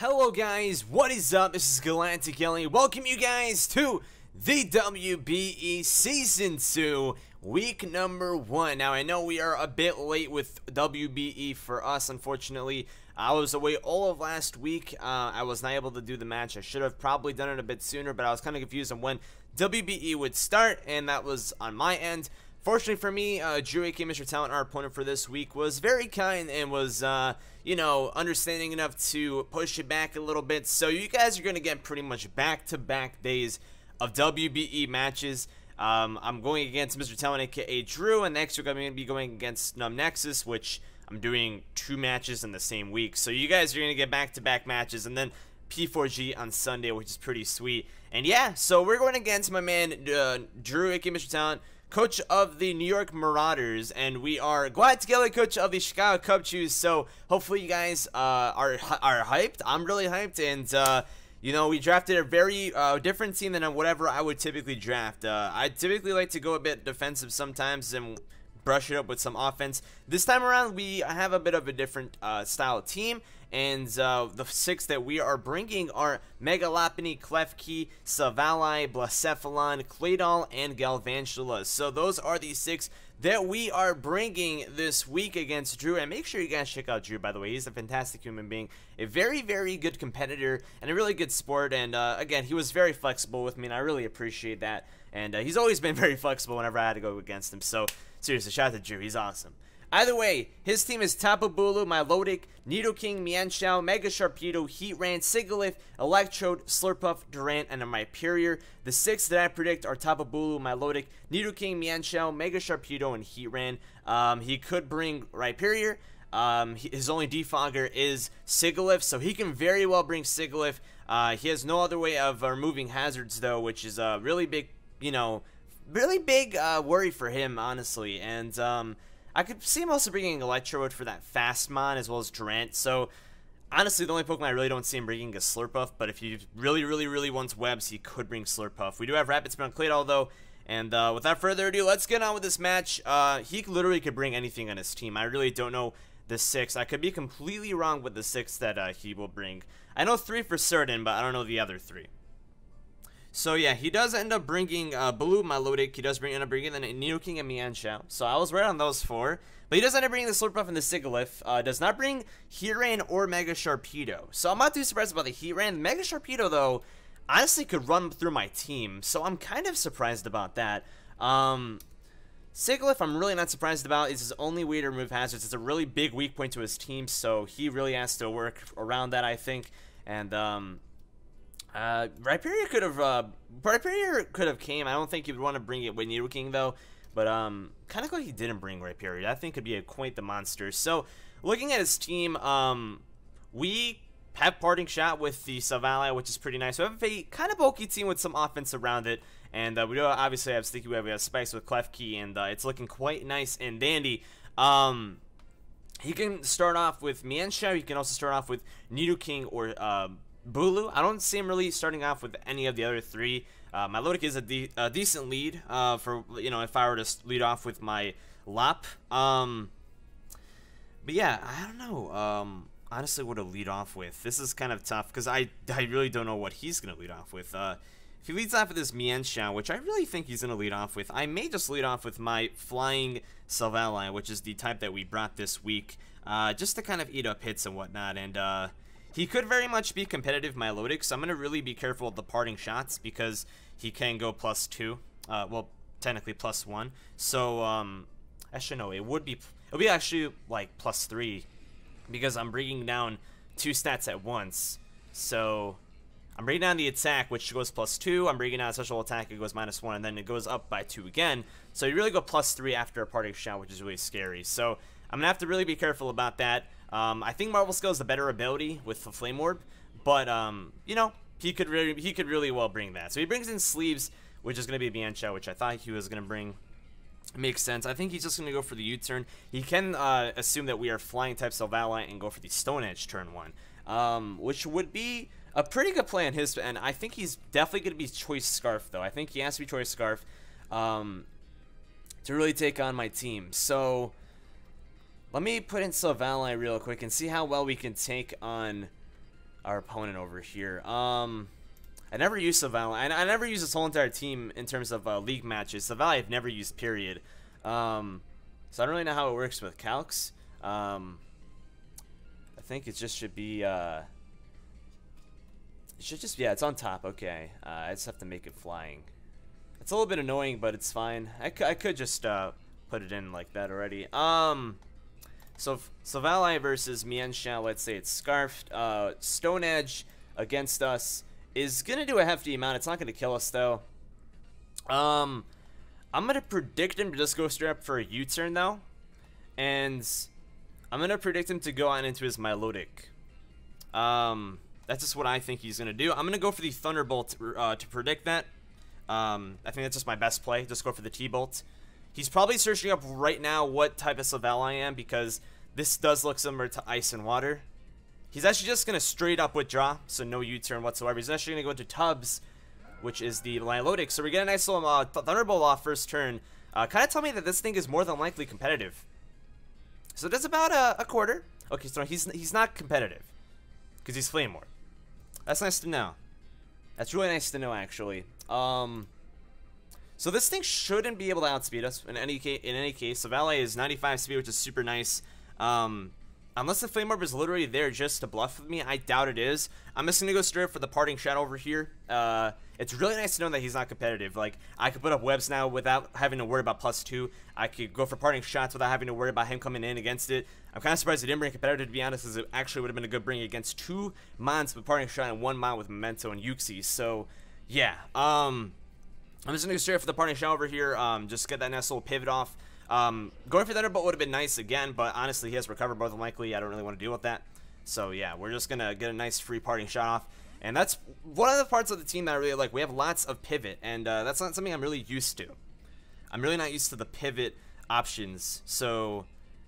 Hello guys, what is up? This is Galactic Ellie. Welcome you guys to the WBE Season 2, week number 1. Now I know we are a bit late with WBE for us, unfortunately. I was away all of last week. I was not able to do the match. I should have probably done it a bit sooner, but I was kind of confused on when WBE would start, and that was on my end. Fortunately for me, Drew AKA MrTalent, our opponent for this week, was very kind and was, you know, understanding enough to push it back a little bit. So you guys are going to get pretty much back-to-back days of WBE matches. I'm going against MrTalent, aka Drew, and next week I'm going to be going against Nexus, which I'm doing 2 matches in the same week. So you guys are going to get back-to-back matches, and then P4G on Sunday, which is pretty sweet. And yeah, so we're going against my man, Drew AKA MrTalent, coach of the New York Marauders, and we are glad to get a coach of the Chicago Cubchoos. So hopefully you guys are hyped. I'm really hyped, and you know, we drafted a very different team than whatever I would typically draft. I typically like to go a bit defensive sometimes and brush it up with some offense. This time around, we have a bit of a different style of team, and the 6 that we are bringing are Mega Lopunny, Klefki, Savalai, Blacephalon, Claydol, and Galvantula. So those are the 6 that we are bringing this week against Drew. And make sure you guys check out Drew, by the way. He's a fantastic human being, a very, very good competitor, and a really good sport. And again, he was very flexible with me, and I really appreciate that. And he's always been very flexible whenever I had to go against him. So seriously, shout out to Drew. He's awesome. Either way, his team is Tapu Bulu, Milotic, Nidoking, Mienshao, Mega Sharpedo, Heatran, Sigilyph, Electrode, Slurpuff, Durant, and a Rhyperior. The 6 that I predict are Tapu Bulu, Milotic, Nidoking, Mienshao, Mega Sharpedo, and Heatran. He could bring Rhyperior. His only defogger is Sigilyph, so he can very well bring Sigilyph. He has no other way of removing hazards, though, which is a really big, you know, really big worry for him, honestly. And I could see him also bringing Electrode for that fast mon, as well as Durant. So honestly, the only Pokemon I really don't see him bringing is Slurpuff, but if he really wants webs, he could bring Slurpuff. We do have Rapid Spin on Claydol, though, and without further ado, let's get on with this match. He literally could bring anything on his team. I really don't know the 6. I could be completely wrong with the 6 that he will bring. I know 3 for certain, but I don't know the other 3. So yeah, he does end up bringing Blue Milotic. He does end up bringing the Nidoking and Mienshao. So I was right on those 4. But he does end up bringing the Slurpuff and the Sigilyph. Does not bring Heatran or Mega Sharpedo. So I'm not too surprised about the Heatran. Mega Sharpedo, though, honestly could run through my team. So I'm kind of surprised about that. Sigilyph, I'm really not surprised about. It's his only way to remove hazards. It's a really big weak point to his team. So he really has to work around that, I think. And Rhyperior could have came. I don't think he would want to bring it with Nidoking, though. But kind of glad he didn't bring Rhyperior. I think could be quite the monster. So looking at his team, we have Parting Shot with the Savalai, which is pretty nice. We have a kind of bulky team with some offense around it, and we do obviously have Sticky Web. We have Spikes with Klefki, and it's looking quite nice and dandy. He can start off with Mienshao. He can also start off with Nidoking or Bulu. I don't see him really starting off with any of the other 3. Milotic is a decent lead for, you know, if I were to lead off with my Lop. But yeah, I don't know. Honestly, what to lead off with. This is kind of tough because I really don't know what he's going to lead off with. If he leads off with this Mienshao, which I really think he's going to lead off with, I may just lead off with my Flying Savalai, which is the type that we brought this week, just to kind of eat up hits and whatnot. And he could very much be competitive Milotic, so I'm going to really be careful of the Parting Shots because he can go +2. Well, technically +1. So, actually, no, it'll be actually like +3 because I'm bringing down 2 stats at once. So, I'm bringing down the attack, which goes +2. I'm bringing down special attack, it goes -1, and then it goes up by 2 again. So, you really go +3 after a Parting Shot, which is really scary. So, I'm going to have to really be careful about that. I think Marvel Skill is the better ability with the Flame Orb, but you know, he could really well bring that. So he brings in Sleeves, which is going to be Mienshao, which I thought he was going to bring. Makes sense. I think he's just going to go for the U-turn. He can assume that we are Flying type Savalai and go for the Stone Edge turn 1, which would be a pretty good play on his end. I think he's definitely going to be Choice Scarf, though. I think he has to be Choice Scarf to really take on my team. So let me put in Savalai real quick and see how well we can take on our opponent over here. I never used Savali, and I never used this whole entire team in terms of league matches. Savali I've never used, period. So I don't really know how it works with calcs. I think it just should be, it should just, yeah, it's on top, okay. I just have to make it flying. It's a little bit annoying, but it's fine. I could just put it in like that already. So Savali versus Mienshao, let's say it's Scarfed. Stone Edge against us is gonna do a hefty amount. It's not gonna kill us though. I'm gonna predict him to just go straight up for a U-turn though, and I'm gonna predict him to go on into his Milotic. That's just what I think he's gonna do. I'm gonna go for the Thunderbolt to predict that. I think that's just my best play. Just go for the T-Bolt. He's probably searching up right now what type of Savali I am, because this does look similar to Ice and Water. He's actually just going to straight up withdraw, so no U-turn whatsoever. He's actually going to go into Tubbs, which is the Milotic. So we get a nice little Thunderbolt off first turn. Kind of tell me that this thing is more than likely competitive. So that's about a quarter. Okay, so he's not competitive, because he's Flame Orb. That's nice to know. That's really nice to know, actually. So this thing shouldn't be able to outspeed us in any case. Savali is 95 speed, which is super nice. Unless the Flame Orb is literally there just to bluff with me, I doubt it is. I'm just gonna go straight for the Parting Shot over here. It's really nice to know that he's not competitive. Like, I could put up webs now without having to worry about +2. I could go for Parting Shots without having to worry about him coming in against it. I'm kind of surprised he didn't bring competitive, to be honest, because it actually would have been a good bring against 2 Mons with Parting Shot and 1 Mon with Memento and Yuxi. So, yeah. I'm just gonna go straight for the Parting Shot over here. Just get that nice little pivot off. Going for Thunderbolt would have been nice again, but honestly, he has Recover more than likely. I don't really want to deal with that. So yeah, we're just gonna get a nice free Parting Shot off, and that's one of the parts of the team that I really like. We have lots of pivot, and that's not something I'm really used to. I'm really not used to the pivot options, so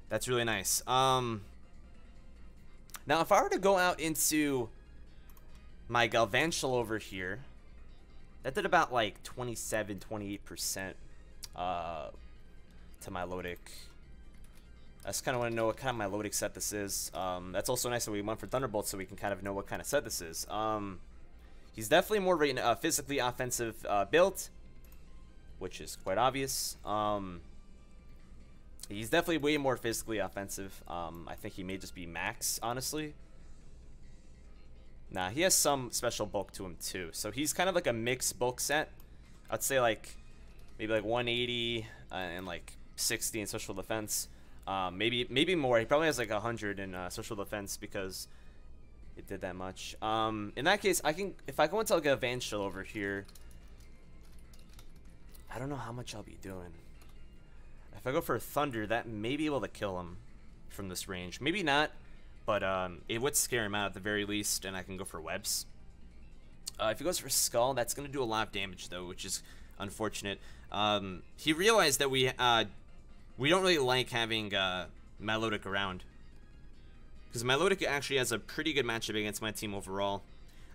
that's really nice. Now, if I were to go out into my Galvantula over here, that did about like 27, 28% to Milotic. I just kind of want to know what kind of Milotic set this is. That's also nice that we went for Thunderbolt, so we can kind of know what kind of set this is. He's definitely more physically offensive build, which is quite obvious. He's definitely way more physically offensive. I think he may just be max, honestly. Nah, he has some special bulk to him too. So he's kind of like a mixed bulk set. I'd say like maybe like 180 and like 60 in social defense. Maybe more. He probably has like 100 in social defense because it did that much. In that case, if I go into like a Galvantula over here, I don't know how much I'll be doing. If I go for a Thunder, that may be able to kill him from this range. Maybe not, but it would scare him out at the very least, and I can go for webs. If he goes for Skull, that's going to do a lot of damage, though, which is unfortunate. He realized that we don't really like having Milotic around, because Milotic actually has a pretty good matchup against my team overall.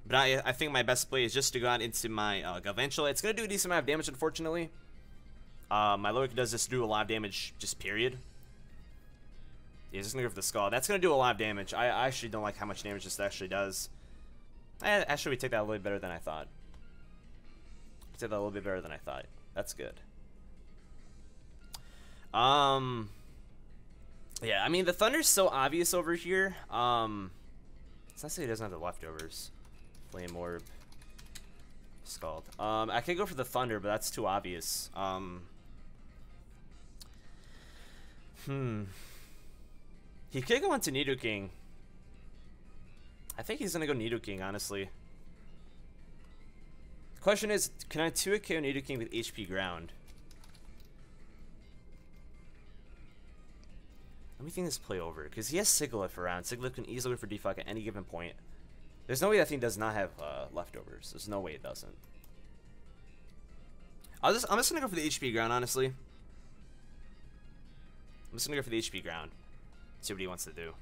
But I think my best play is just to go out into my Galvantula. It's going to do a decent amount of damage, unfortunately. Milotic does just do a lot of damage, just period. Yeah, just going to go for the Skull. That's going to do a lot of damage. I actually don't like how much damage this actually does. Actually, we take that a little bit better than I thought. We take that a little bit better than I thought. That's good. Yeah, I mean, the Thunder's so obvious over here. It's not saying he doesn't have the leftovers. Flame Orb. Scald. I could go for the Thunder, but that's too obvious. He could go into Nidoking. I think he's gonna go Nidoking, honestly. The question is, can I 2 KO Nidoking with HP ground? Let me think this play over, because he has Sigilyph around. Sigilyph can easily go for defog at any given point. There's no way that thing does not have leftovers. There's no way it doesn't. I'm just gonna go for the HP ground, honestly. I'm just gonna go for the HP ground. See what he wants to do.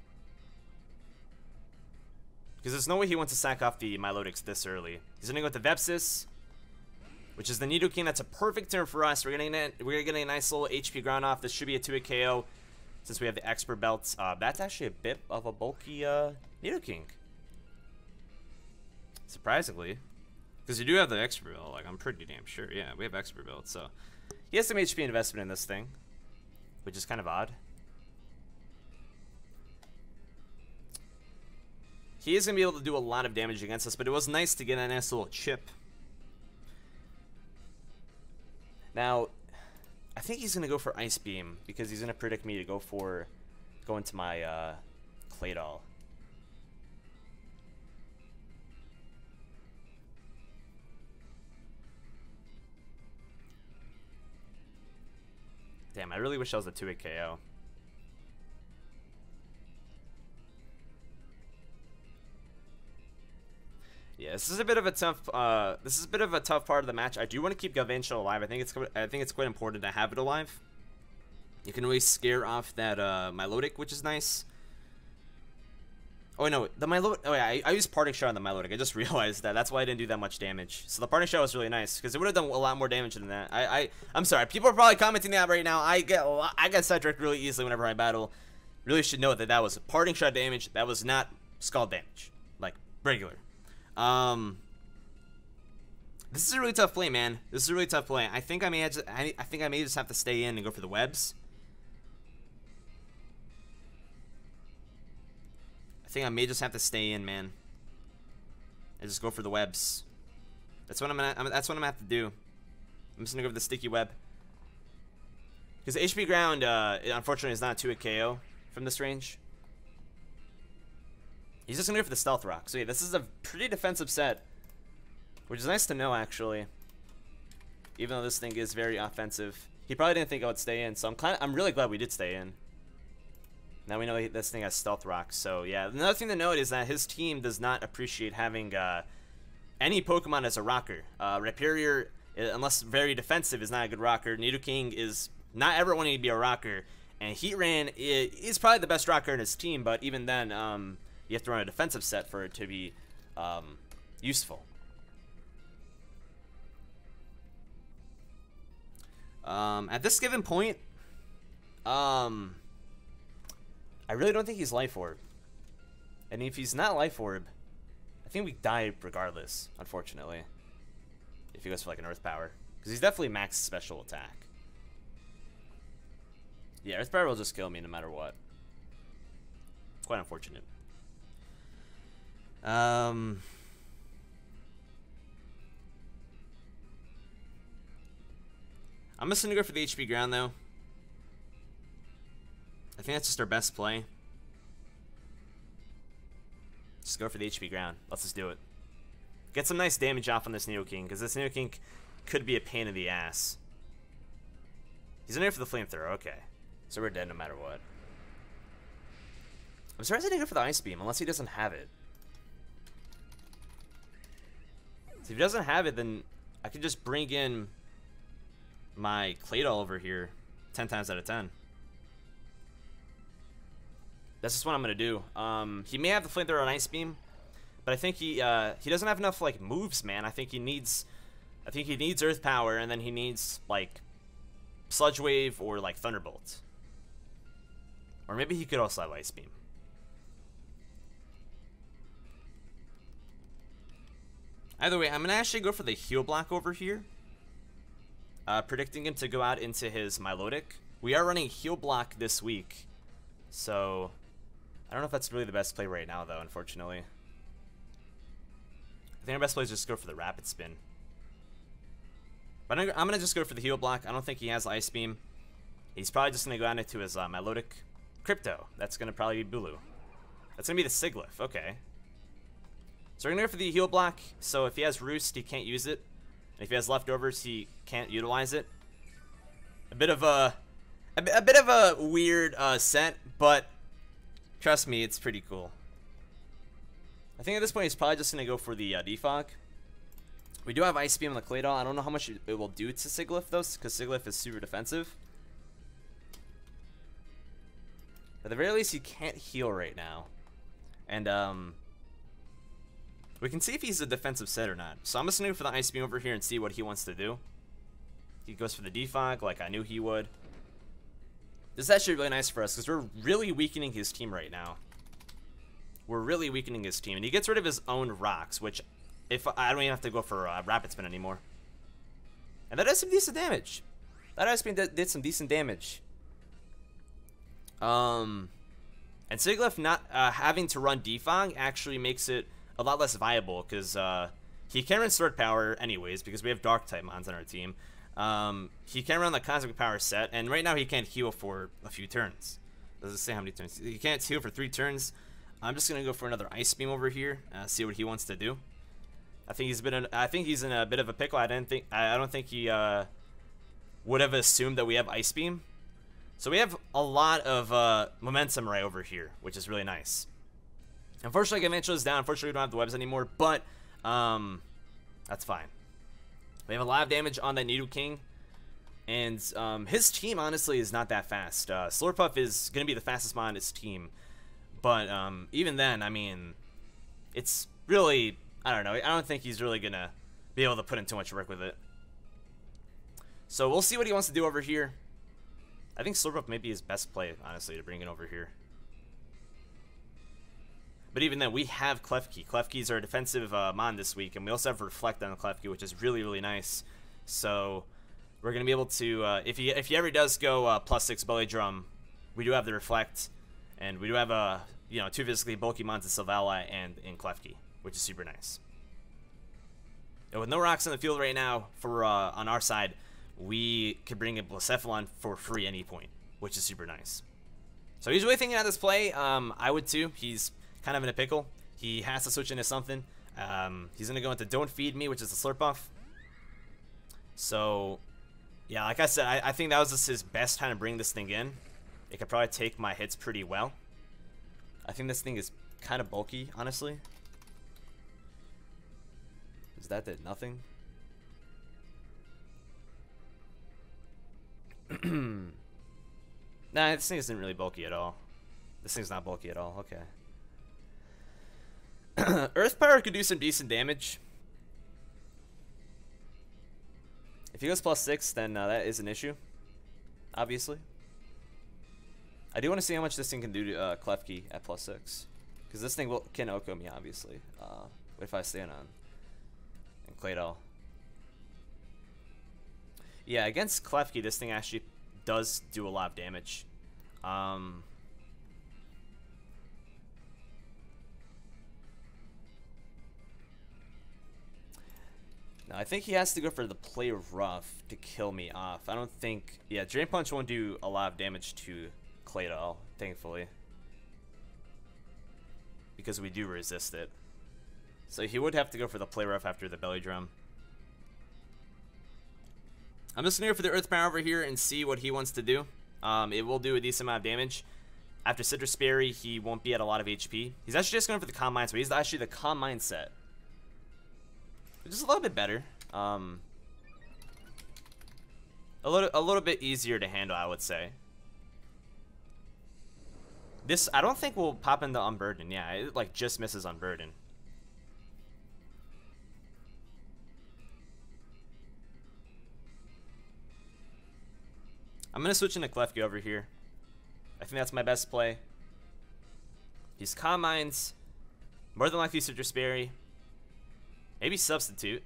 Because there's no way he wants to sack off the Milotics this early. He's gonna go with the Vepsis, which is the Nidoking. That's a perfect turn for us. We're getting a nice little HP ground off. This should be a 2-hit KO since we have the Expert Belts. That's actually a bit of a bulky Nidoking. surprisingly. Because you do have the expert build, like, I'm pretty damn sure. Yeah, we have expert build, so. He has some HP investment in this thing, which is kind of odd. He is going to be able to do a lot of damage against us, but it was nice to get a nice little chip. Now, I think he's going to go for Ice Beam, because he's going to predict me to go into my Clay Doll. Damn, I really wish I was a 2-hit KO. Yeah, this is a bit of a tough. This is a bit of a tough part of the match. I do want to keep Galvantula alive. I think it's quite important to have it alive. You can really scare off that Milotic, which is nice. Oh no, the Milotic. Oh yeah, I used Parting Shot on the Milotic. I just realized that. That's why I didn't do that much damage. So the Parting Shot was really nice because it would have done a lot more damage than that. I'm sorry. People are probably commenting that right now. I get sidetracked really easily whenever I battle. Really should know that that was Parting Shot damage. That was not Scald damage, like regular. This is a really tough play, man. This is a really tough play. I think I may just have to stay in and go for the webs. I think I may just have to stay in, man. And just go for the webs. That's what I'm gonna have to do. I'm just gonna go for the sticky web. Because HP ground, unfortunately, is not a 2-hit KO from this range. He's just gonna go for the stealth rock. So yeah, this is a pretty defensive set, which is nice to know actually. Even though this thing is very offensive, he probably didn't think I would stay in. So I'm really glad we did stay in. Now we know this thing has stealth rock. So yeah, another thing to note is that his team does not appreciate having any Pokemon as a rocker. Rhyperior, unless very defensive, is not a good rocker. Nidoking is not ever wanting to be a rocker, and Heatran is probably the best rocker in his team. But even then, you have to run a defensive set for it to be useful. At this given point, I really don't think he's Life Orb. And if he's not Life Orb, I think we die regardless, unfortunately. If he goes for like an Earth Power. Because he's definitely max special attack. Yeah, Earth Power will just kill me no matter what. It's quite unfortunate. I'm just gonna go for the HP ground though. I think that's just our best play. Just go for the HP ground. Let's just do it. Get some nice damage off on this Nidoking, because this Nidoking could be a pain in the ass. He's in there for the flamethrower, okay. So we're dead no matter what. I'm surprised he didn't go for the Ice Beam, unless he doesn't have it. So if he doesn't have it, then I could just bring in my Clay Doll over here 10 times out of 10. That's just what I'm gonna do. He may have the flamethrower on Ice Beam, but I think he doesn't have enough like moves, man. I think he needs Earth Power, and then he needs like Sludge Wave or like Thunderbolt, or maybe he could also have Ice Beam. Either way, I'm gonna actually go for the Heal Block over here, predicting him to go out into his Milotic. We are running Heal Block this week, so I don't know if that's really the best play right now, though, unfortunately. I think our best play is just go for the Rapid Spin. But I'm going to just go for the Heal Block. I don't think he has Ice Beam. He's probably just going to go out into his Milotic. Crypto. That's going to probably be Bulu. That's going to be the Sigilyph. Okay. So we're going to go for the Heal Block. So if he has Roost, he can't use it. And if he has Leftovers, he can't utilize it. A bit of a weird set, but trust me, it's pretty cool. I think at this point he's probably just going to go for the Defog. We do have Ice Beam on the Clay Doll. I don't know how much it will do to Sigilyph, though, because Sigilyph is super defensive. But at the very least, he can't heal right now. And we can see if he's a defensive set or not. So I'm just going to go for the Ice Beam over here and see what he wants to do. He goes for the Defog like I knew he would. This is actually really nice for us because we're really weakening his team right now. We're really weakening his team. And he gets rid of his own rocks, which if I don't even have to go for rapid spin anymore. And that does some decent damage. That ice beam did some decent damage. And Sigilyph not having to run Defog actually makes it a lot less viable, because he can run Sword Power anyways, because we have Dark type mons on our team. He can run the Cosmic Power set, and right now he can't heal for a few turns. Does it say how many turns? He can't heal for 3 turns. I'm just gonna go for another Ice Beam over here, see what he wants to do. I think he's in a bit of a pickle. I don't think he would have assumed that we have Ice Beam. So we have a lot of momentum right over here, which is really nice. Unfortunately, Gavancho is down. Unfortunately, we don't have the webs anymore, but that's fine. We have a lot of damage on that Nidoking, and his team, honestly, is not that fast. Slurpuff is going to be the fastest mon on his team, but even then, I mean, it's really, I don't know. I don't think he's really going to be able to put in too much work with it. So we'll see what he wants to do over here. I think Slurpuff may be his best play, honestly, to bring it over here. But even then, we have Klefki. Klefki is our defensive mon this week, and we also have Reflect on the Klefki, which is really, really nice. So we're going to be able to, if he ever does go +6 Belly Drum, we do have the Reflect, and we do have you know, 2 physically bulky mons in Silvally and in Klefki, which is super nice. And with no rocks on the field right now for on our side, we could bring in Blacephalon for free any point, which is super nice. So he's really thinking about this play. I would too. He's kind of in a pickle. He has to switch into something. He's gonna go into Don't Feed Me, which is the Slurpuff. So yeah, like I said, I think that was just his best time to bring this thing in. It could probably take my hits pretty well. I think this thing is kind of bulky, honestly. Is that did nothing? Nah, this thing isn't really bulky at all. This thing's not bulky at all. Okay. Earth Power could do some decent damage. If he goes +6, then that is an issue, obviously. I do want to see how much this thing can do to Klefki at +6, because this thing can Oko me, obviously. What if I stand on and Claydol? Yeah, against Klefki, this thing actually does do a lot of damage. Now, I think he has to go for the Play Rough to kill me off. I don't think... Yeah, Drain Punch won't do a lot of damage to Claydol, thankfully, because we do resist it. So he would have to go for the Play Rough after the Belly Drum. I'm just going to go for the Earth Power over here and see what he wants to do. It will do a decent amount of damage. After Citrus Berry, he won't be at a lot of HP. He's actually just going for the Calm Mind, so he's actually the Calm Mind set, which is a little bit better. A little bit easier to handle, I would say. This, I don't think will pop into Unburden. Yeah, it like just misses Unburden. I'm gonna switch into Klefki over here. I think that's my best play. He's Calm Minds, more than likely Citrus Berry. Maybe Substitute.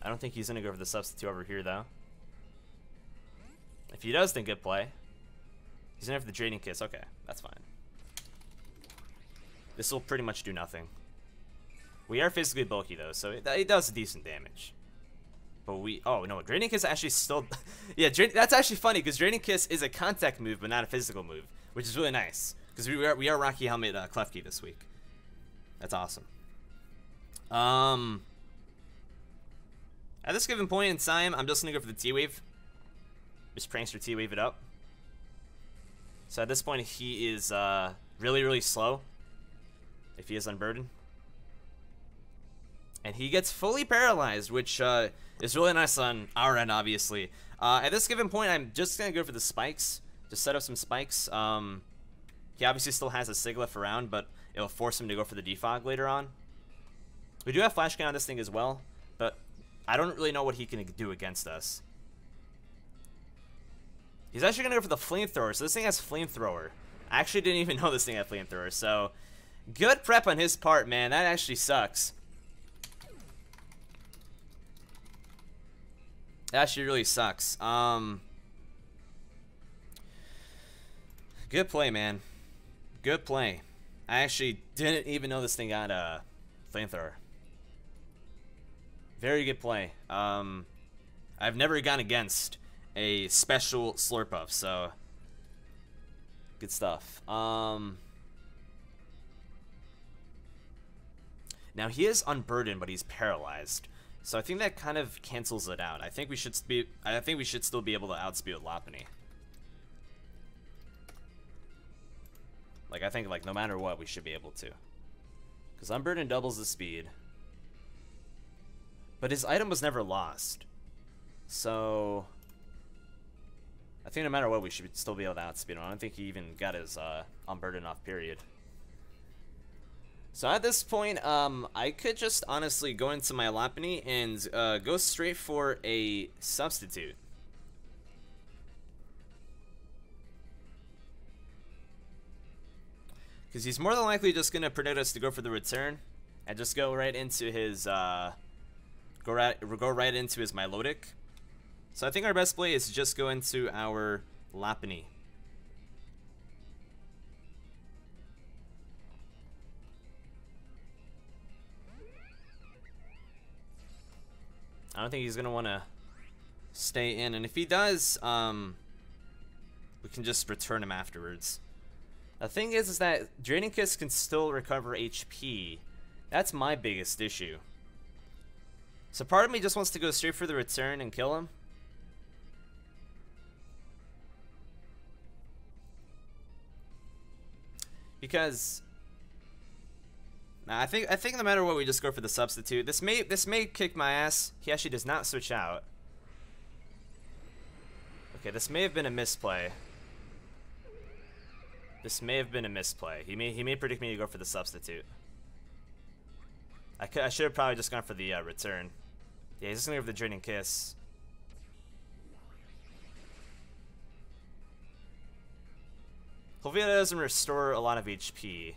I don't think he's going to go for the Substitute over here, though. If he does, then good play. He's going to have the Draining Kiss. Okay, that's fine. This will pretty much do nothing. We are physically bulky, though, so it does decent damage. But we... Oh, no, Draining Kiss actually still... Yeah, that's actually funny, because Draining Kiss is a contact move, but not a physical move, which is really nice. Because we are Rocky Helmet Klefki this week. That's awesome. At this given point in time, I'm just going to go for the T-Wave. Just Prankster T-Wave it up. So at this point, he is really, really slow. If he is Unburdened. And he gets fully paralyzed, which is really nice on our end, obviously. At this given point, I'm just going to go for the spikes. Just set up some spikes. He obviously still has a Sigilyph around, but it'll force him to go for the Defog later on. We do have Flash Cannon on this thing as well, but I don't really know what he can do against us. He's actually going to go for the Flamethrower, so this thing has Flamethrower. I actually didn't even know this thing had Flamethrower, so good prep on his part, man. That actually sucks. That actually really sucks. Good play, man. Good play. I actually didn't even know this thing got a flamethrower. Very good play. I've never gone against a special Slurpuff, so good stuff. Now he is unburdened, but he's paralyzed, so I think that kind of cancels it out. I think we should still be able to outspeed Lopunny. Like, I think, like, no matter what, we should be able to, because unburdened doubles the speed. But his item was never lost, so I think no matter what, we should still be able to outspeed him. I don't think he even got his unburdened off, period. So at this point, I could just honestly go into my Lopunny and go straight for a substitute. Because he's more than likely just going to predict us to go for the return and just go right into his go right into his Milotic. So I think our best play is to just go into our Lopunny. I don't think he's gonna want to stay in, and if he does, we can just return him afterwards. The thing is that Draining Kiss can still recover HP. That's my biggest issue. So part of me just wants to go straight for the return and kill him. Because I think no matter what, we just go for the substitute. This may kick my ass. He actually does not switch out. Okay, this may have been a misplay. This may have been a misplay. He may predict me to go for the substitute. I should have probably just gone for the return. Yeah, he's just gonna go for the Draining Kiss. Hopefully that doesn't restore a lot of HP.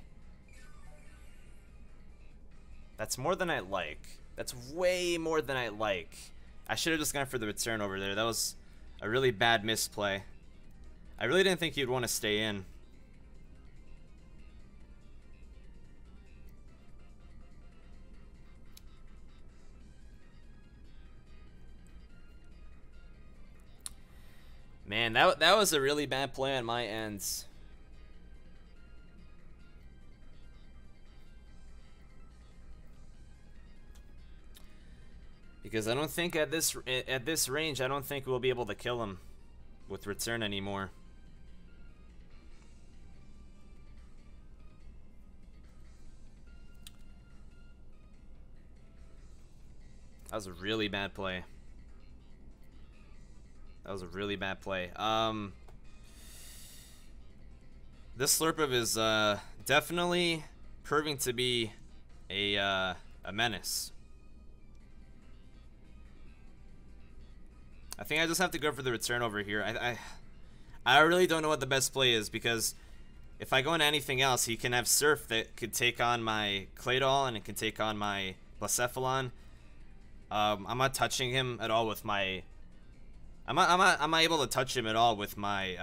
That's more than I like. That's way more than I like. I should have just gone for the return over there. That was a really bad misplay. I really didn't think he'd want to stay in. Man, that was a really bad play on my end. Because I don't think at this range, I don't think we'll be able to kill him with return anymore. That was a really bad play. That was a really bad play. This Slurpuff is definitely proving to be a menace. I think I just have to go for the return over here. I really don't know what the best play is, because if I go into anything else, he can have Surf that could take on my Claydol, and it can take on my Blacephalon. I'm not touching him at all with my... I'm not able to touch him at all with my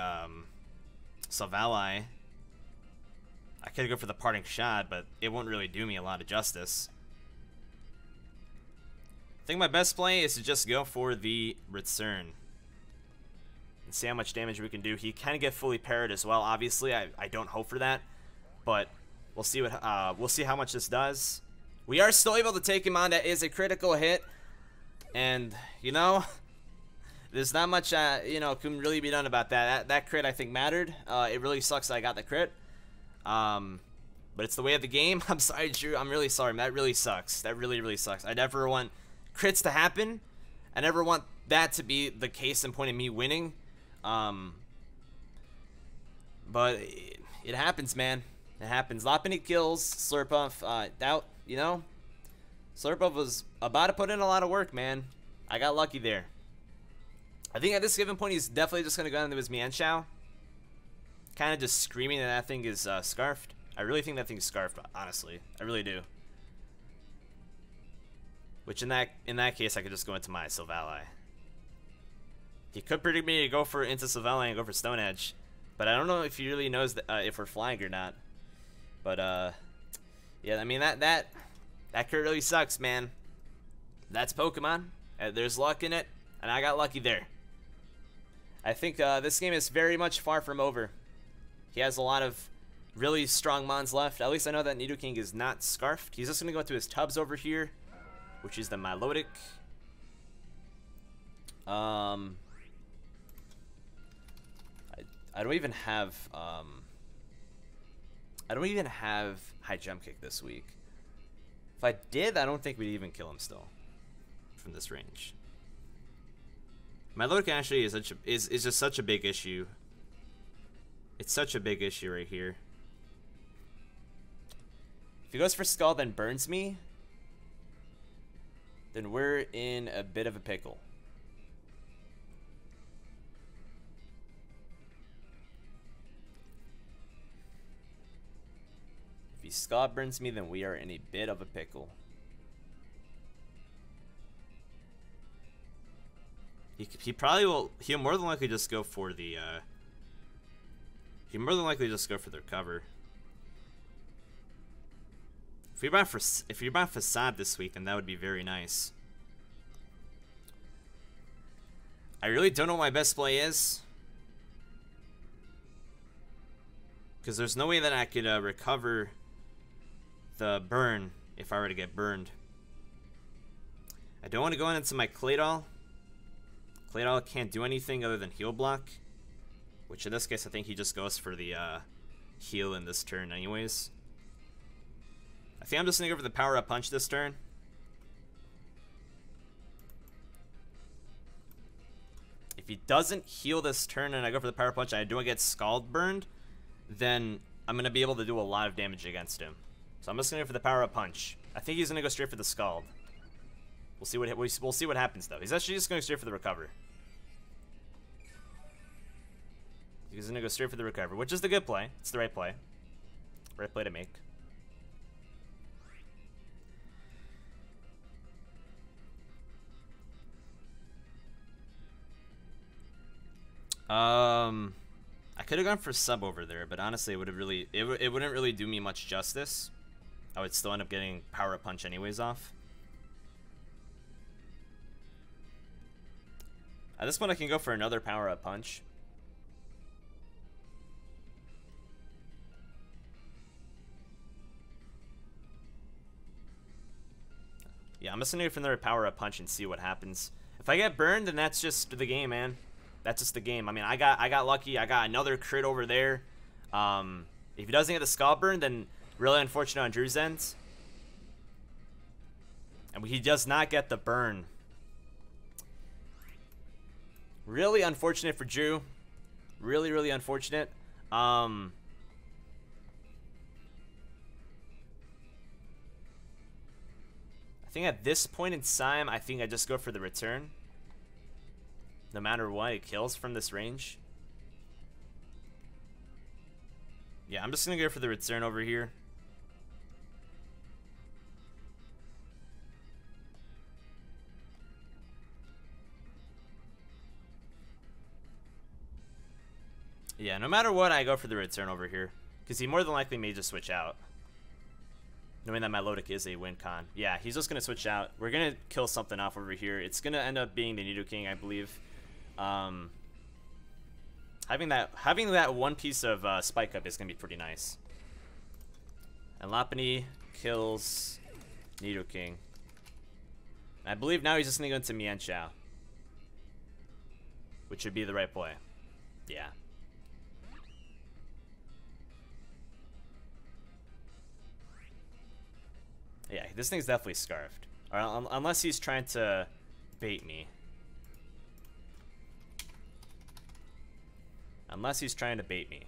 Silvally. I could go for the Parting Shot, but it won't really do me a lot of justice. I think my best play is to just go for the return and see how much damage we can do. He can get fully parried as well. Obviously, I don't hope for that, but we'll see how much this does. We are still able to take him on. That is a critical hit, and you know, there's not much you know, can really be done about that. That crit, I think, mattered. It really sucks that I got the crit, but it's the way of the game. I'm sorry, Drew. I'm really sorry. That really sucks. That really sucks. I never want crits to happen. I never want that to be the case and point of me winning. But it happens, man. It happens. Lopunny kills Slurpuff. You know, Slurpuff was about to put in a lot of work, man. I got lucky there. I think at this given point, he's definitely just going to go into his Mienshao. Kind of just screaming that thing is scarfed. I really think that thing's scarfed, honestly. I really do. Which in that case, I could just go into my Silvally. He could predict me to go for into Savelli and go for Stone Edge, but I don't know if he really knows that, if we're flying or not. But yeah, I mean that crit really sucks, man. That's Pokemon. There's luck in it, and I got lucky there. I think this game is very much far from over. He has a lot of really strong mons left. At least I know that Nidoking is not scarfed. He's just gonna go into his tubs over here, which is the Milotic. I don't even have high jump kick this week. If I did, I don't think we'd even kill him still from this range. Milotic actually is just such a big issue. It's such a big issue right here. If he goes for Scald and burns me, then we're in a bit of a pickle. If he Scald burns me, then we are in a bit of a pickle. He probably will. He'll more than likely just go for the. He'll more than likely just go for the recover. If you're buying Facade this week, then that would be very nice. I really don't know what my best play is, because there's no way that I could recover the burn if I were to get burned. I don't want to go into my Claydol. Claydol can't do anything other than heal block, which in this case I think he just goes for the heal in this turn anyways. I think I'm just going to go for the Power Up Punch this turn. If he doesn't heal this turn and I go for the Power Punch and I don't get Scald burned, then I'm going to be able to do a lot of damage against him. So I'm just going to go for the Power Up Punch. I think he's going to go straight for the Scald. We'll see what happens though. He's actually just going straight for the recover. He's going to go straight for the recover, which is the good play. It's the right play. Right play to make. I could have gone for sub over there, but honestly, it wouldn't really do me much justice. I would still end up getting Power Up Punch anyways off. At this point, I can go for another Power Up Punch. Yeah, I'm just gonna go for another Power Up Punch and see what happens. If I get burned, then that's just the game, man. That's just the game. I mean, I got lucky. I got another crit over there. If he doesn't get the Scald burn, then really unfortunate on Drew's end. And he does not get the burn. Really unfortunate for Drew. Really, really unfortunate. I think at this point in time, I think I just go for the return. No matter what, it kills from this range. Yeah, I'm just going to go for the return over here. Yeah, no matter what, I go for the return over here. Because he more than likely may just switch out. Knowing that Milotic is a win con. Yeah, he's just going to switch out. We're going to kill something off over here. It's going to end up being the Nidoking, I believe. Having that one piece of Spike Up is going to be pretty nice. And Lopunny kills Nidoking. I believe now he's just going to go into Mienshao. Which would be the right play. Yeah. Yeah, this thing's definitely scarfed. Or, unless he's trying to bait me. Unless he's trying to bait me.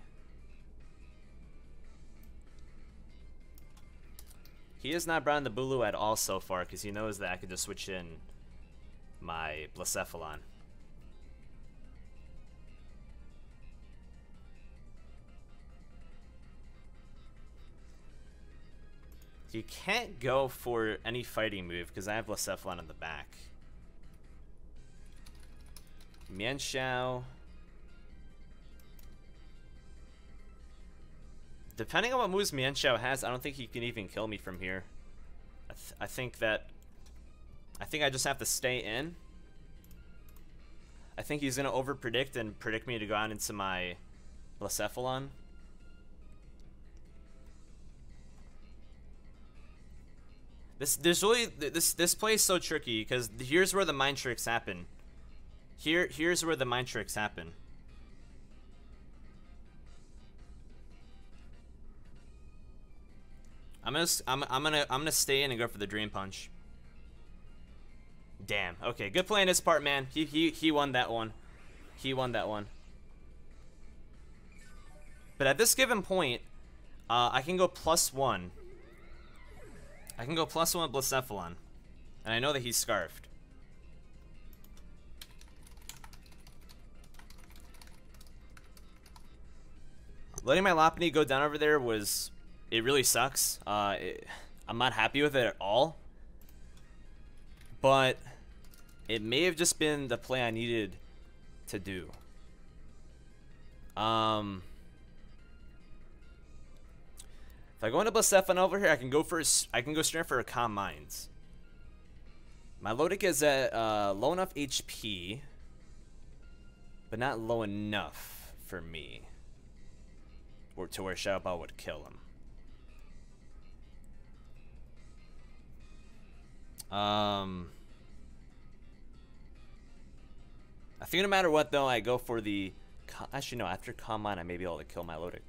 He has not brought in the Bulu at all so far because he knows that I could just switch in my Blacephalon. You can't go for any fighting move because I have Blacephalon in the back. Mienshao. Depending on what moves Mienshao has, I don't think he can even kill me from here. I think I just have to stay in. I think he's gonna overpredict and predict me to go out into my Blacephalon. This play is so tricky because here's where the mind tricks happen. Here's where the mind tricks happen. I'm gonna stay in and go for the Dream Punch. Damn. Okay, good play on his part, man. He won that one. He won that one. But at this given point, I can go +1. I can go +1 Blacephalon, and I know that he's scarfed. Letting my Lopunny go down over there it really sucks. I'm not happy with it at all. But it may have just been the play I needed to do. If I go into Blacephalon over here, I can go straight for a Calm Minds. Milotic is at low enough HP, but not low enough for me, or to where Shadow Ball would kill him. I think no matter what, though, I go for the... Actually, no, after Calm Mind, I may be able to kill Milotic.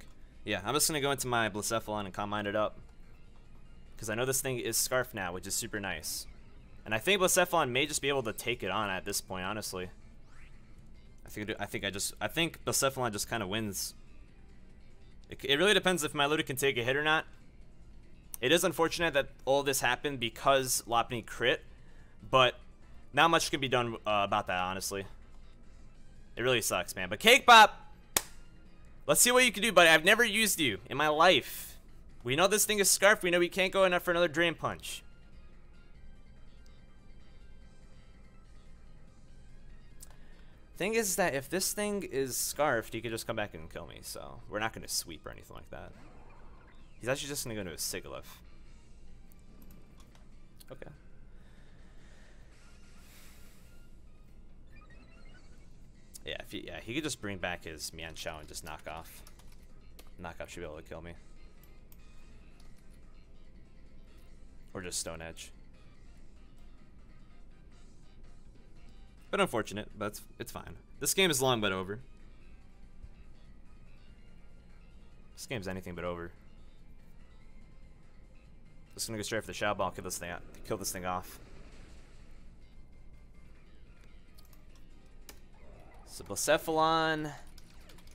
Yeah, I'm just going to go into my Blacephalon and Calm Mind it up. Because I know this thing is Scarf now, which is super nice. And I think Blacephalon may just be able to take it on at this point, honestly. I think Blacephalon just kind of wins. It really depends if Milotic can take a hit or not. It is unfortunate that all this happened because Lopunny crit, but not much can be done about that, honestly. It really sucks, man. But Cake Pop, let's see what you can do, buddy. I've never used you in my life. We know this thing is Scarf. We know we can't go enough for another Drain Punch. Thing is that if this thing is Scarfed, he could just come back and kill me, so we're not going to sweep or anything like that. He's actually just going to go into a Sigilyph. Okay. Yeah, he could just bring back his Mienshao and just knock off. Knock off should be able to kill me. Or just Stone Edge. But unfortunate, but it's fine. This game is long but over. This game's anything but over. Just gonna go straight for the Shadow Ball, kill this thing off. So Blacephalon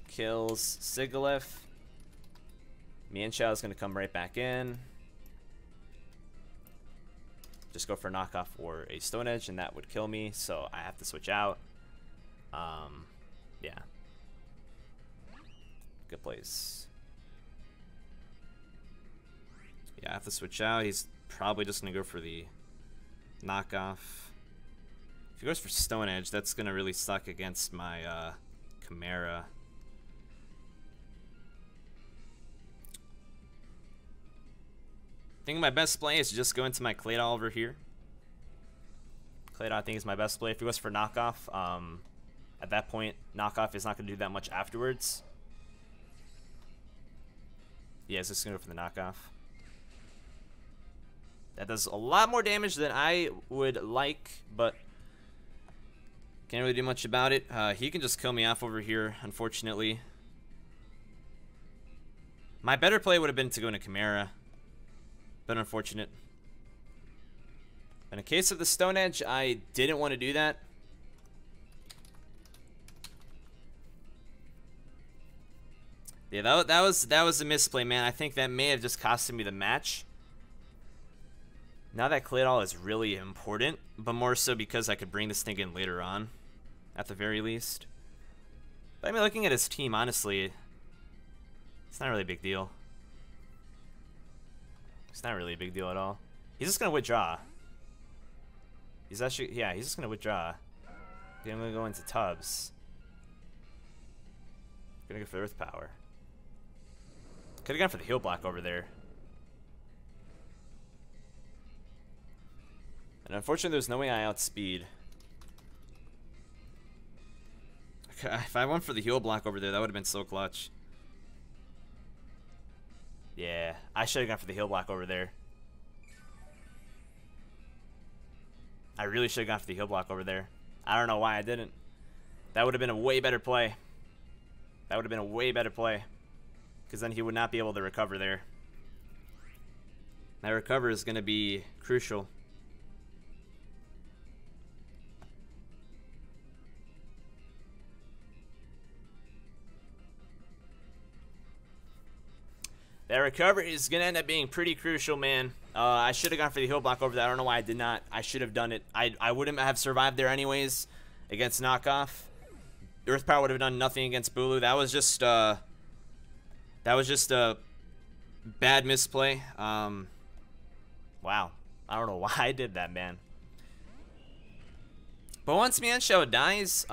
kills Sigilyph. Mienshao is gonna come right back in. Just go for a knockoff or a Stone Edge, and that would kill me, so I have to switch out. Yeah. Good place. Yeah, I have to switch out. He's probably just going to go for the knockoff. If he goes for Stone Edge, that's going to really suck against my Chimera. I think my best play is to just go into my Claydol over here. Claydol, I think, is my best play. If he goes for knockoff, at that point, knockoff is not going to do that much afterwards. Yeah, he's just going to go for the knockoff. That does a lot more damage than I would like, but can't really do much about it. He can just kill me off over here, unfortunately. My better play would have been to go into Chimera. But unfortunate. In a case of the Stone Edge, I didn't want to do that. Yeah, that was a misplay, man. I think that may have just costed me the match. Now that Claydol is really important, but more so because I could bring this thing in later on, at the very least. But I mean, looking at his team, honestly, it's not really a big deal. It's not really a big deal at all. He's just gonna withdraw. He's actually, yeah, he's just gonna withdraw. I'm gonna go into tubs. Gonna go for Earth Power. Could have gone for the heal block over there. And unfortunately, there's no way I outspeed. Okay, if I went for the heal block over there, that would have been so clutch. Yeah, I should have gone for the heal block over there. I really should have gone for the heal block over there. I don't know why I didn't. That would have been a way better play. That would have been a way better play. Because then he would not be able to recover there. That recover is going to be crucial. That recovery is going to end up being pretty crucial, man. I should have gone for the heal block over there. I don't know why I did not. I should have done it. I wouldn't have survived there anyways against knockoff. Earth Power would have done nothing against Bulu. That was just a bad misplay. Wow. I don't know why I did that, man. But once Mienshao dies,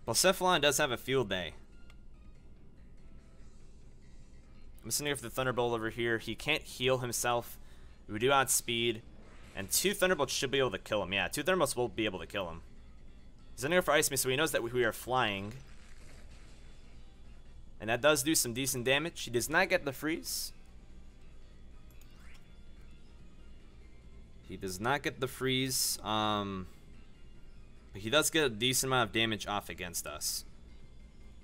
Blacephalon does have a field day. I'm just gonna go for the Thunderbolt over here. He can't heal himself. We do outspeed. And 2 Thunderbolts should be able to kill him. Yeah, 2 Thunderbolts will be able to kill him. He's gonna go for Ice Beam, so he knows that we are flying. And that does do some decent damage. He does not get the freeze. He does not get the freeze. But he does get a decent amount of damage off against us.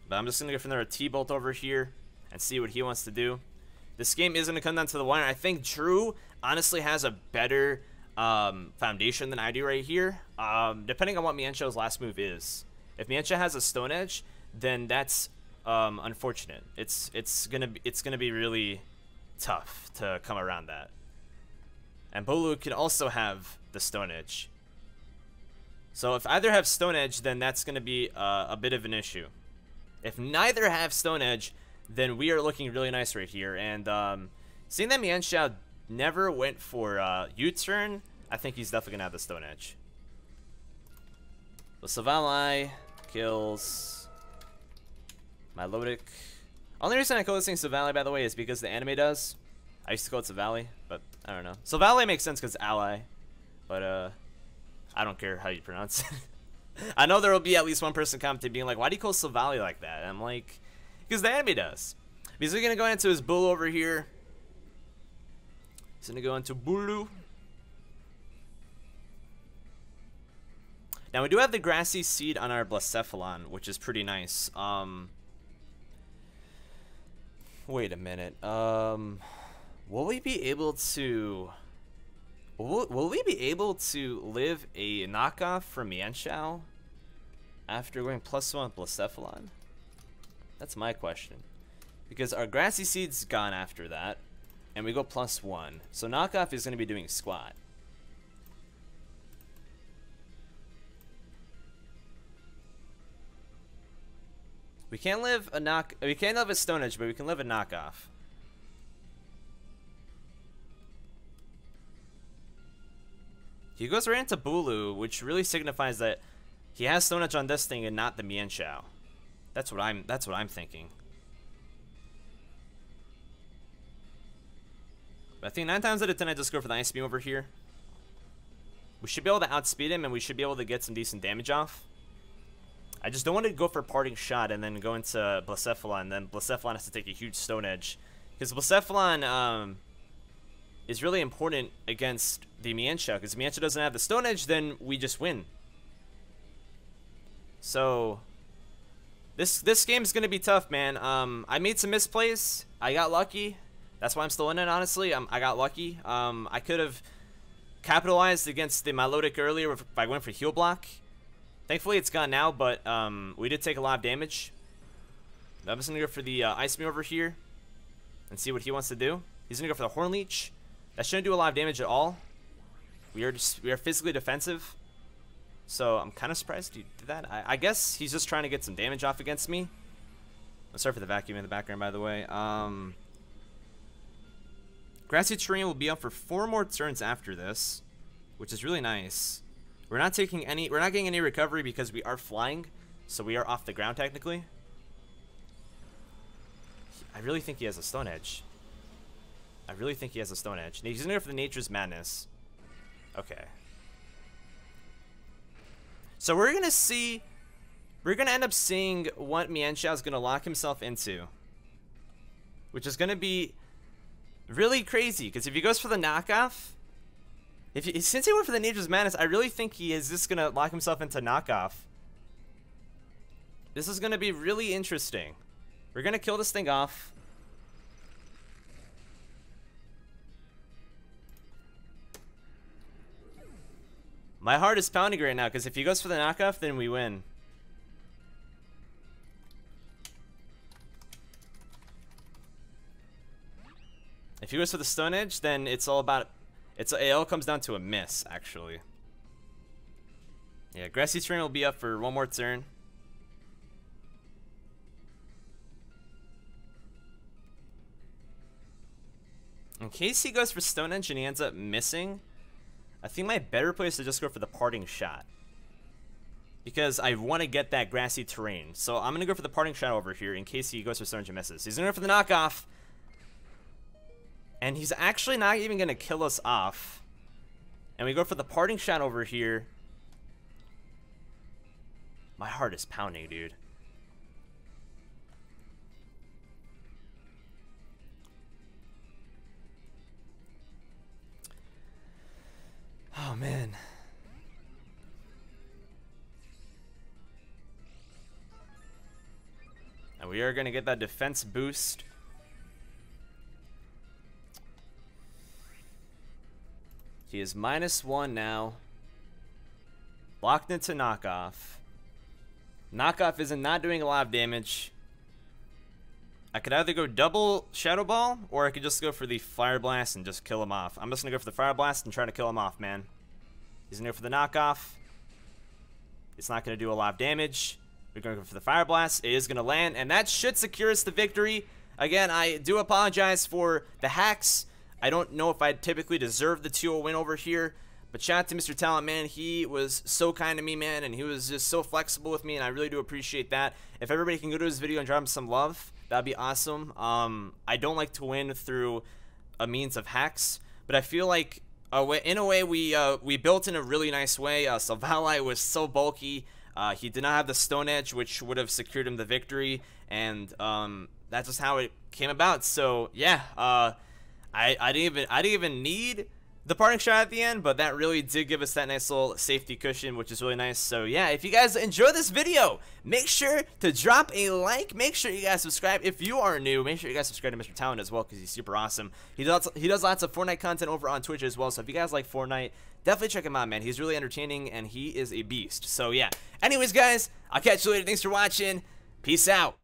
But I'm just gonna go for another T-Bolt over here and see what he wants to do. This game is going to come down to the wire. I think Drew honestly has a better foundation than I do right here, depending on what Mienshao's last move is. If Mienshao has a Stone Edge, then that's unfortunate. It's gonna be really tough to come around that. And Bolu can also have the Stone Edge. So if either have Stone Edge, then that's going to be a bit of an issue. If neither have Stone Edge, then we are looking really nice right here. And seeing that Mienshao never went for U-turn, I think he's definitely going to have the Stone Edge. The Savali kills Milotic. Only reason I call this thing Savali, by the way, is because the anime does. I used to call it Savali, but I don't know. Savali makes sense because ally, but I don't care how you pronounce it. I know there will be at least one person commenting being like, why do you call Savali like that? And I'm like, because the anime does. Because we're going to go into his Bulu over here. He's going to go into Bulu. Now, we do have the Grassy Seed on our Blacephalon, which is pretty nice. Wait a minute. Will we be able to... Will we be able to live a knockoff from Mienshao after going +1 with Blacephalon? That's my question. Because our Grassy Seed's gone after that, and we go +1. So knockoff is going to be doing squat. We can't live a Stone Edge, but we can live a knockoff. He goes right into Bulu, which really signifies that he has Stone Edge on this thing and not the Mienshao. That's what I'm thinking. But I think 9 times out of 10 I just go for the Ice Beam over here. We should be able to outspeed him and we should be able to get some decent damage off. I just don't want to go for Parting Shot and then go into Blacephalon, and then Blacephalon has to take a huge Stone Edge. Because Blacephalon is really important against the Mienshao. Because Mienshao doesn't have the Stone Edge, then we just win. So this game's going to be tough, man. I made some misplays. I got lucky. That's why I'm still in it, honestly. I got lucky. I could have capitalized against the Milotic earlier if I went for Heal Block. Thankfully, it's gone now, but we did take a lot of damage. I'm just going to go for the Ice Beam over here and see what he wants to do. He's going to go for the Horn Leech. That shouldn't do a lot of damage at all. We are physically defensive, so I'm kind of surprised he did that. I guess he's just trying to get some damage off against me. I'm sorry for the vacuum in the background, by the way. Grassy Terrain will be up for 4 more turns after this, which is really nice. We're not getting any recovery because we are flying, so we are off the ground technically. I really think he has a Stone Edge. I really think he has a Stone Edge. He's gonna go for the Nature's Madness. Okay. So we're gonna end up seeing what Mienshao is gonna lock himself into, which is gonna be really crazy. Because if he goes for the knockoff, since he went for the Nature's Madness, I really think he is just gonna lock himself into knockoff. This is gonna be really interesting. We're gonna kill this thing off. My heart is pounding right now because if he goes for the knockoff, then we win. If he goes for the Stone Edge, then it's all about it all comes down to a miss, actually. Yeah, Grassy Terrain will be up for one more turn. In case he goes for Stone Edge and he ends up missing, I think my better play is to just go for the Parting Shot, because I want to get that Grassy Terrain. So I'm going to go for the Parting Shot over here in case he goes for Stone Edge and misses. He's going to go for the knockoff. And he's actually not even going to kill us off. And we go for the Parting Shot over here. My heart is pounding, dude. Oh, man. And we are going to get that defense boost. He is -1 now. Locked into knockoff. Knockoff isn't not doing a lot of damage. I could either go double Shadow Ball, or I could just go for the Fire Blast and just kill him off. I'm just going to go for the Fire Blast and try to kill him off, man. He's going to go for the knockoff. It's not going to do a lot of damage. We're going to go for the Fire Blast. It is going to land, and that should secure us the victory. Again, I do apologize for the hacks. I don't know if I typically deserve the 2-0 win over here, but shout out to Mr. Talent, man. He was so kind to me, man, and he was just so flexible with me, and I really do appreciate that. If everybody can go to his video and drop him some love, that'd be awesome. I don't like to win through a means of hacks, but I feel like in a way we built in a really nice way. Salvalai was so bulky. He did not have the Stone Edge, which would have secured him the victory, and that's just how it came about. So yeah, I didn't even need the Parting Shot at the end, but that really did give us that nice little safety cushion, which is really nice. So yeah, if you guys enjoy this video, make sure to drop a like. Make sure you guys subscribe if you are new. Make sure you guys subscribe to Mr. Talent as well, because he's super awesome. He does lots of Fortnite content over on Twitch as well. So if you guys like Fortnite, definitely check him out, man. He's really entertaining and he is a beast. So yeah. Anyways, guys, I'll catch you later. Thanks for watching. Peace out.